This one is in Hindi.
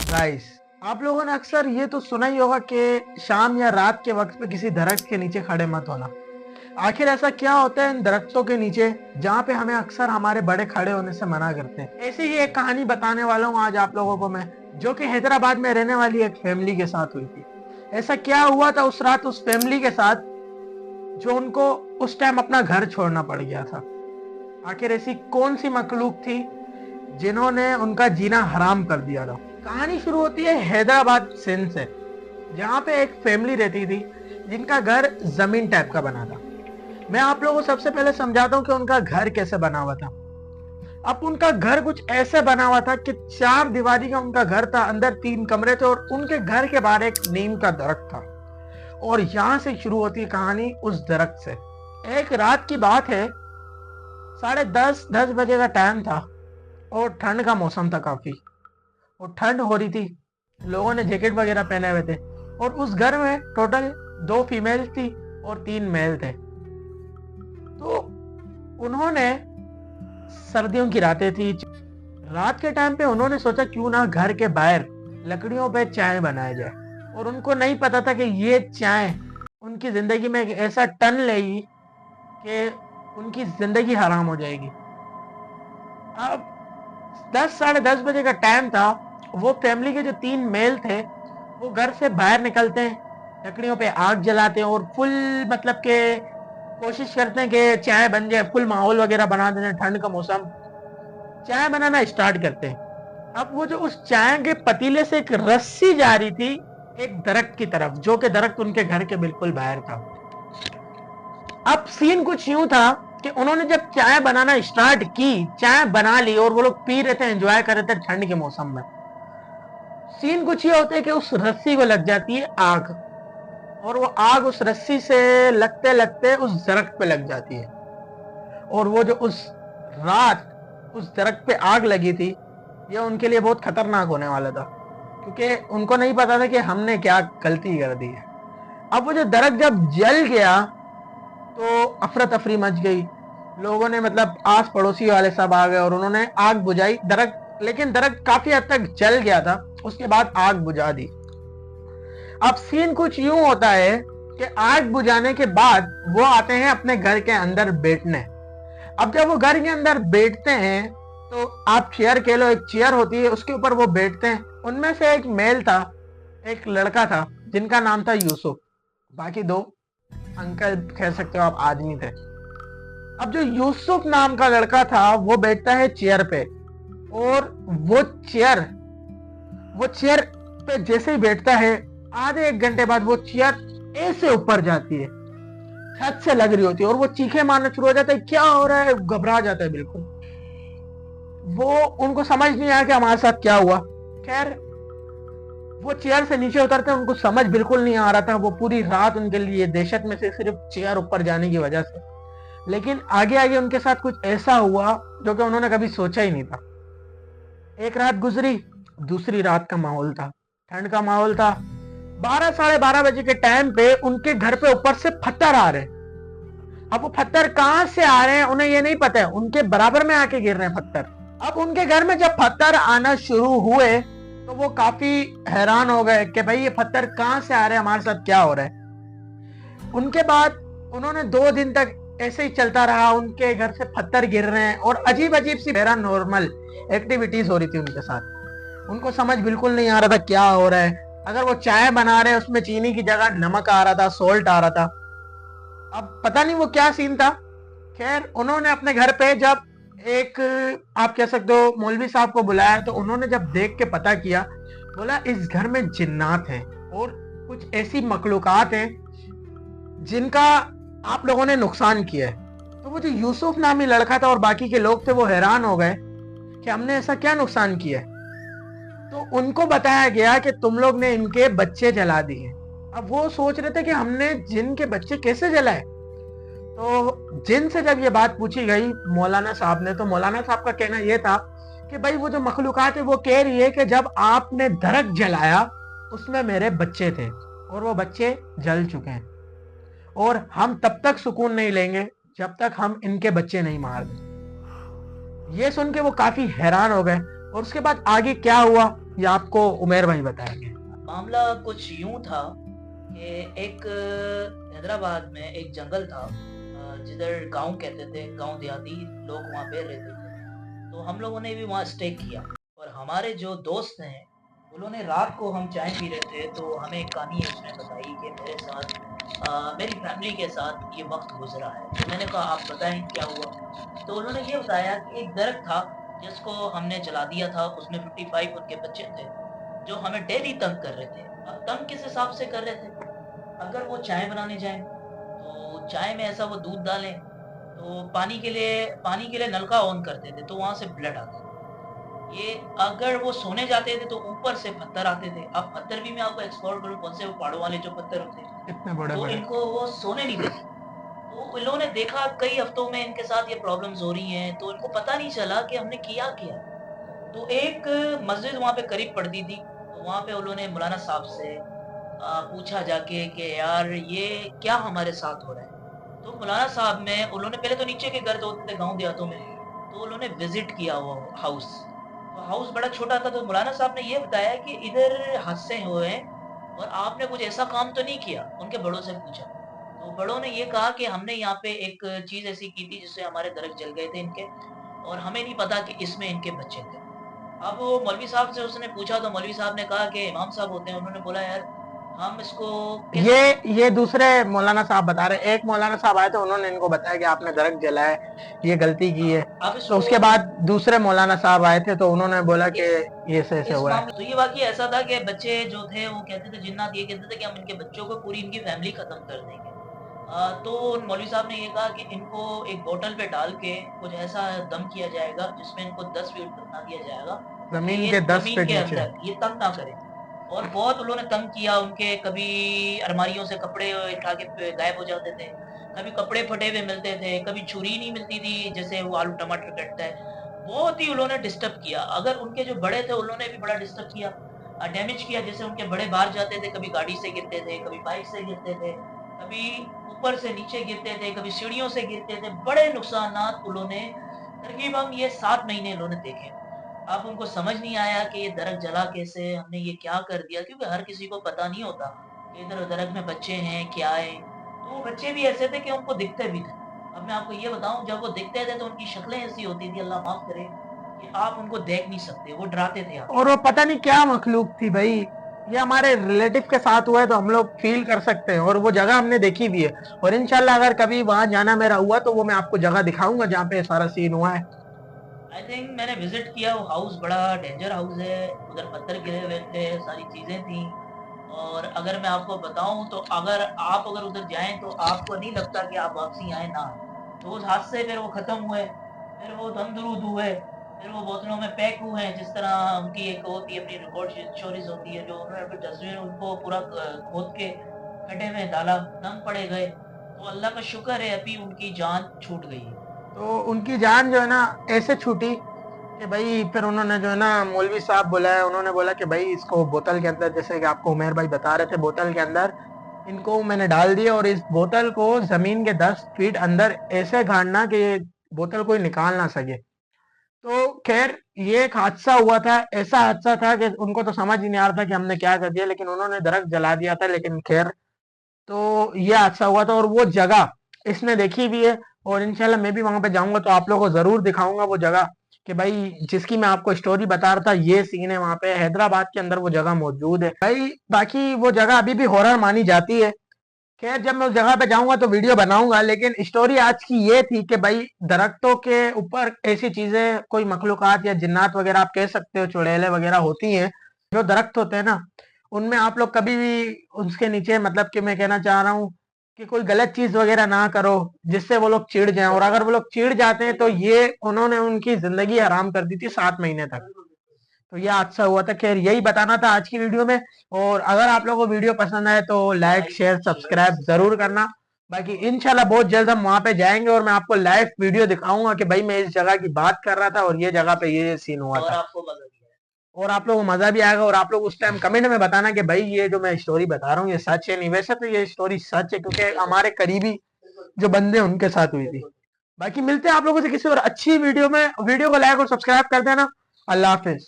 गाइस, आप लोगों ने अक्सर ये तो सुना ही होगा कि शाम या रात के वक्त पे किसी दरख्त के नीचे खड़े मत होना। आखिर ऐसा क्या होता है इन दरख्तों के नीचे जहाँ पे हमें अक्सर हमारे बड़े खड़े होने से मना करते हैं। ऐसी ही एक कहानी बताने वाला हूँ आज आप लोगों को मैं, जो कि हैदराबाद में रहने वाली एक फैमिली के साथ हुई थी। ऐसा क्या हुआ था उस रात उस फैमिली के साथ जो उनको उस टाइम अपना घर छोड़ना पड़ गया था। आखिर ऐसी कौन सी मखलूक थी जिन्होंने उनका जीना हराम कर दिया था। कहानी शुरू होती है हैदराबाद सिंध से, जहाँ पे एक फैमिली रहती थी जिनका घर जमीन टाइप का बना था। मैं आप लोगों को सबसे पहले समझाता हूँ कि उनका घर कैसे बना हुआ था। अब उनका घर कुछ ऐसे बना हुआ था कि 4 दीवारी का उनका घर था, अंदर 3 कमरे थे और उनके घर के बाहर एक नीम का दरख्त था। और यहाँ से शुरू होती है कहानी उस दरख्त से। एक रात की बात है, 10:30 बजे का टाइम था और ठंड का मौसम था काफी, और ठंड हो रही थी। लोगों ने जैकेट वगैरह पहने हुए थे और उस घर में टोटल 2 फीमेल थी और 3 मेल थे। तो उन्होंने, सर्दियों की रातें थी, रात के टाइम पे उन्होंने सोचा क्यों ना घर के बाहर लकड़ियों पे चाय बनाया जाए। और उनको नहीं पता था कि ये चाय उनकी जिंदगी में एक ऐसा टर्न लेगी कि उनकी जिंदगी हराम हो जाएगी। अब 10 साढ़े 10 बजे का टाइम था। वो फैमिली के जो 3 मेल थे वो घर से बाहर निकलते हैं, लकड़ियों पे आग जलाते हैं और फुल मतलब के कोशिश करते हैं कि चाय बन जाए, फुल माहौल वगैरह बना देते हैं। ठंड का मौसम, चाय बनाना स्टार्ट करते हैं। अब वो जो उस चाय के पतीले से एक रस्सी जा रही थी एक दरख्त की तरफ, जो कि दरख्त उनके घर के बिल्कुल बाहर था। अब सीन कुछ यूं था कि उन्होंने जब चाय बनाना स्टार्ट की, चाय बना ली और वो लोग पी रहे थे, एंजॉय कर रहे थे ठंड के मौसम में। सीन कुछ ये होता है कि उस रस्सी को लग जाती है आग, और वो आग उस रस्सी से लगते लगते उस दरख्त पे लग जाती है। और वो जो उस रात उस दरख्त पे आग लगी थी, ये उनके लिए बहुत खतरनाक होने वाला था, क्योंकि उनको नहीं पता था कि हमने क्या गलती कर दी है। अब वो जो दरख्त जब जल गया तो अफरा तफरी मच गई। लोगों ने मतलब आस पड़ोसी वाले सब आ गए और उन्होंने आग बुझाई। दरख्त, लेकिन दरख्त काफी हद तक जल गया था, उसके बाद आग बुझा दी। अब सीन कुछ यूं होता है कि आग बुझाने के बाद वो आते हैं अपने घर के अंदर बैठने। अब जब वो घर के अंदर बैठते हैं तो आप चेयर कह लो, एक चेयर होती है उसके ऊपर वो बैठते हैं। उनमें से एक मेल था, एक लड़का था जिनका नाम था यूसुफ, बाकी 2 अंकल कह सकते हो आप, आदमी थे। अब जो यूसुफ नाम का लड़का था वो बैठता है चेयर पे, और वो चेयर पे जैसे ही बैठता है, आधे 1 घंटे बाद वो चेयर ऐसे ऊपर जाती है, छत से लग रही होती है, और वो चीखे मारना शुरू हो जाता है, क्या हो रहा है, घबरा जाता है बिल्कुल। वो, उनको समझ नहीं आया कि हमारे साथ क्या हुआ। खैर, वो चेयर से नीचे उतरते हैं, उनको समझ बिल्कुल नहीं आ रहा था। वो पूरी रात उनके लिए दहशत में से, सिर्फ चेयर ऊपर जाने की वजह से। लेकिन आगे आगे उनके साथ कुछ ऐसा हुआ जो कि उन्होंने कभी सोचा ही नहीं था। एक रात गुजरी, दूसरी रात का माहौल था, ठंड का माहौल था। 12 साढ़े 12 बजे के टाइम पे उनके घर पे ऊपर से पत्थर आ रहे हैं। अब वो पत्थर कहां से आ रहे हैं उन्हें ये नहीं पता है, उनके बराबर में आके गिर रहे हैं पत्थर। अब उनके घर में जब पत्थर आना शुरू हुए तो वो काफी हैरान हो गए कि भाई ये पत्थर कहां से आ रहे हैं, हमारे साथ क्या हो रहा है। उनके बाद उन्होंने 2 दिन तक ऐसे ही चलता रहा, उनके घर से पत्थर गिर रहे हैं और अजीब अजीब सी पैरानॉर्मल एक्टिविटीज हो रही थी उनके साथ। उनको समझ बिल्कुल नहीं आ रहा था क्या हो रहा है। अगर वो चाय बना रहे उसमें चीनी की जगह नमक आ रहा था, सोल्ट आ रहा था। अब पता नहीं वो क्या सीन था। खैर, उन्होंने अपने घर पे जब एक, आप कह सकते हो, मौलवी साहब को बुलाया, तो उन्होंने जब देख के पता किया, बोला इस घर में जिन्नात हैं और कुछ ऐसी मखलूकात हैं जिनका आप लोगों ने नुकसान किया है। तो वो जो यूसुफ नामी लड़का था और बाकी के लोग थे वो हैरान हो गए कि हमने ऐसा क्या नुकसान किया है। तो उनको बताया गया कि तुम लोग ने इनके बच्चे जला दिए। अब वो सोच रहे थे कि हमने जिन के बच्चे कैसे जलाए। तो जिन से जब ये बात पूछी गई मौलाना साहब ने, तो मौलाना साहब का कहना यह था कि भाई वो जो मखलूकात है वो कह रही है कि जब आपने दरख्त जलाया उसमें मेरे बच्चे थे और वो बच्चे जल चुके हैं, और हम तब तक सुकून नहीं लेंगे जब तक हम इनके बच्चे नहीं मार दें। ये सुन के वो काफी हैरान हो गए। और उसके बाद आगे क्या हुआ ये आपको उमेर भाई बताएंगे। मामला कुछ यूं था कि एक हैदराबाद में एक जंगल था, जिधर गांव कहते थे, गांव देहाती लोग वहाँ पे रहते थे। तो हम लोगों ने भी वहाँ स्टे किया और हमारे जो दोस्त हैं उन्होंने, रात को हम चाय पी रहे थे तो हमें एक कहानी उसने बताई कि मेरे साथ मेरी फैमिली के साथ ये वक्त गुजरा है। तो मैंने कहा आप बताएं क्या हुआ। तो उन्होंने ये बताया कि एक दरख्त था जिसको हमने जला दिया था, उसमें 55 उनके बच्चे थे जो हमें डेली तंग कर रहे थे। अब तंग किस हिसाब से कर रहे थे, अगर वो चाय बनाने जाएं तो चाय में ऐसा वो दूध डालें तो पानी के लिए नलका ऑन करते थे तो वहां से ब्लड आता था। ये अगर वो सोने जाते थे तो ऊपर से पत्थर आते थे। अब पत्थर भी मैं आपको एक्सप्लोर करूं, कौन से वो पहाड़ों वाले जो पत्थर होते हैं, इतने बड़े तो बड़े। इनको वो सोने नहीं देते। तो इन्होंने देखा कई हफ्तों में इनके साथ ये प्रॉब्लम्स हो रही हैं, तो इनको पता नहीं चला कि हमने किया क्या। तो एक मस्जिद वहाँ पे करीब पड़ती थी, तो वहाँ पे उन्होंने मौलाना साहब से पूछा जाके कि यार ये क्या हमारे साथ हो रहा है। तो मौलाना साहब ने, उन्होंने पहले तो नीचे के घर तो होते थे गांव देहातों में, तो उन्होंने विजिट किया वो हाउस। तो हाउस बड़ा छोटा था, तो मौलाना साहब ने ये बताया कि इधर हादसे हुए हैं और आपने कुछ ऐसा काम तो नहीं किया। उनके बड़ों से पूछा तो बड़ों ने ये कहा कि हमने यहाँ पे एक चीज ऐसी की थी जिससे हमारे दरख्त जल गए थे इनके, और हमें नहीं पता कि इसमें इनके बच्चे थे। अब वो मौलवी साहब से उसने पूछा तो मौलवी साहब ने कहा कि इमाम साहब होते हैं, उन्होंने बोला यार हम इसको कैसे। ये दूसरे मौलाना साहब बता रहे, एक मौलाना साहब आए थे उन्होंने इनको बताया कि आपने दरख्त जलाया, ये गलती की है। अब तो इसको उसके बाद दूसरे मौलाना साहब आए थे तो उन्होंने बोला कि इस ये ऐसे इस हुआ है। मामले तो ये वाकया ऐसा था कि बच्चे जो थे वो कहते थे, जिन्नात ये कहते थे कि हम इनके बच्चों को, पूरी इनकी फैमिली खत्म कर देंगे। तो मौलवी साहब ने ये कहा कि इनको एक बोतल पे डाल के कुछ ऐसा दम किया जाएगा जिसमें इनको 10 फीट दफना दिया जाएगा कि जमीन ये के 10 जमीन फीट के नीचे। अंदर ये तंग ना करें। और बहुत उन्होंने तंग किया, उनके कभी अलमारियों से कपड़े उठा के गायब हो जाते थे, कभी कपड़े फटे हुए मिलते थे, कभी छुरी नहीं मिलती थी जैसे वो आलू टमाटर कटता है। बहुत ही उन्होंने डिस्टर्ब किया। अगर उनके जो बड़े थे उन्होंने भी बड़ा डिस्टर्ब किया, डैमेज किया। जैसे उनके बड़े बाहर जाते थे, कभी गाड़ी से गिरते थे, कभी बाइक से गिरते थे, कभी ऊपर से नीचे गिरते थे, कभी सीढ़ियों से गिरते थे। बड़े नुकसानात उन्होंने तकरीबन ये 7 महीने उन्होंने देखे। अब उनको समझ नहीं आया कि ये दरख्त जला कैसे, हमने ये क्या कर दिया, क्योंकि हर किसी को पता नहीं होता कि इधर दरख्त में बच्चे हैं क्या है। तो वो बच्चे भी ऐसे थे कि उनको दिखते भी थे। अब मैं आपको ये बताऊं, जब वो दिखते थे तो उनकी शक्लें ऐसी होती थी, अल्लाह माफ करे, कि आप उनको देख नहीं सकते, वो डराते थे आप। और वो पता नहीं क्या मखलूक थी भाई, ये हमारे रिलेटिव के साथ हुआ है तो हम लोग फील कर सकते हैं, और वो जगह हमने देखी भी है। और इंशाल्लाह अगर कभी वहां जाना मेरा हुआ तो वो मैं आपको जगह दिखाऊंगा जहाँ पे सारा सीन हुआ है। आई थिंक मैंने विजिट किया, वो हाउस बड़ा डेंजर हाउस है, उधर पत्थर गिरे हुए थे, सारी चीजें थी। और अगर मैं आपको बताऊं तो अगर उधर जाएं तो आपको नहीं लगता कि आप वापसी आए ना। तो उस हादसे फिर वो खत्म हुए, फिर वो दमदरूद हुए, फिर वो बोतलों में पैक हुए हैं। जिस तरह उनकी एक होती है अपनी रिकॉर्ड स्टोरीज होती है, जो उन्होंने अपनी तस्वीर उनको पूरा खोद के खड्डे में डाला, दम पड़े गए। तो अल्लाह का शुक्र है अभी उनकी जान छूट गई है। तो उनकी जान जो है ना ऐसे छूटी कि भाई फिर उन्होंने जो है ना मौलवी साहब बुलाया, उन्होंने बोला कि भाई इसको बोतल के अंदर, जैसे कि आपको उमेर भाई बता रहे थे, बोतल के अंदर इनको मैंने डाल दिया और इस बोतल को जमीन के 10 फीट अंदर ऐसे गाड़ना कि ये बोतल कोई निकाल ना सके। तो खैर ये एक हादसा हुआ था, ऐसा हादसा था कि उनको तो समझ ही नहीं आ रहा था कि हमने क्या कर दिया, लेकिन उन्होंने दरख्त जला दिया था। लेकिन खैर, तो ये हादसा हुआ था और वो जगह इसने देखी भी है। और इंशाल्लाह मैं भी वहां पे जाऊंगा तो आप लोगों को जरूर दिखाऊंगा वो जगह, कि भाई जिसकी मैं आपको स्टोरी बता रहा था ये सीन है, वहां पे हैदराबाद के अंदर वो जगह मौजूद है भाई। बाकी वो जगह अभी भी हॉरर मानी जाती है। खैर जब मैं उस जगह पे जाऊंगा तो वीडियो बनाऊंगा, लेकिन स्टोरी आज की ये थी कि भाई दरख्तों के ऊपर ऐसी चीजें, कोई मखलूकात या जिन्नात वगैरह आप कह सकते हो, चुड़ैलें वगैरह होती हैं। जो दरख्त होते हैं ना, उनमें आप लोग कभी भी उसके नीचे, मतलब कि मैं कहना चाह रहा हूँ कि कोई गलत चीज वगैरह ना करो जिससे वो लोग चिढ़ जाएं। और अगर वो लोग चिढ़ जाते हैं तो ये उन्होंने उनकी जिंदगी हराम कर दी थी 7 महीने तक। तो ये हादसा हुआ था। खैर यही बताना था आज की वीडियो में। और अगर आप लोगों को वीडियो पसंद आए तो लाइक शेयर सब्सक्राइब जरूर करना। बाकी इंशाल्लाह बहुत जल्द हम वहां पे जाएंगे और मैं आपको लाइव वीडियो दिखाऊंगा कि भाई मैं इस जगह की बात कर रहा था और ये जगह पे ये सीन हुआ और था। आपको मजा भी आया। और आप लोगों को मजा भी आएगा, और आप लोग उस टाइम कमेंट में बताना कि भाई ये जो मैं स्टोरी बता रहा हूँ ये सच है नहीं। वैसे तो ये स्टोरी सच है क्योंकि बिल्कुल हमारे करीबी जो बंदे हैं, उनके साथ हुई थी। बिल्कुल। बाकी मिलते हैं आप लोगों से किसी और अच्छी वीडियो में। वीडियो को लाइक और सब्सक्राइब कर देना। अल्लाह हाफिज।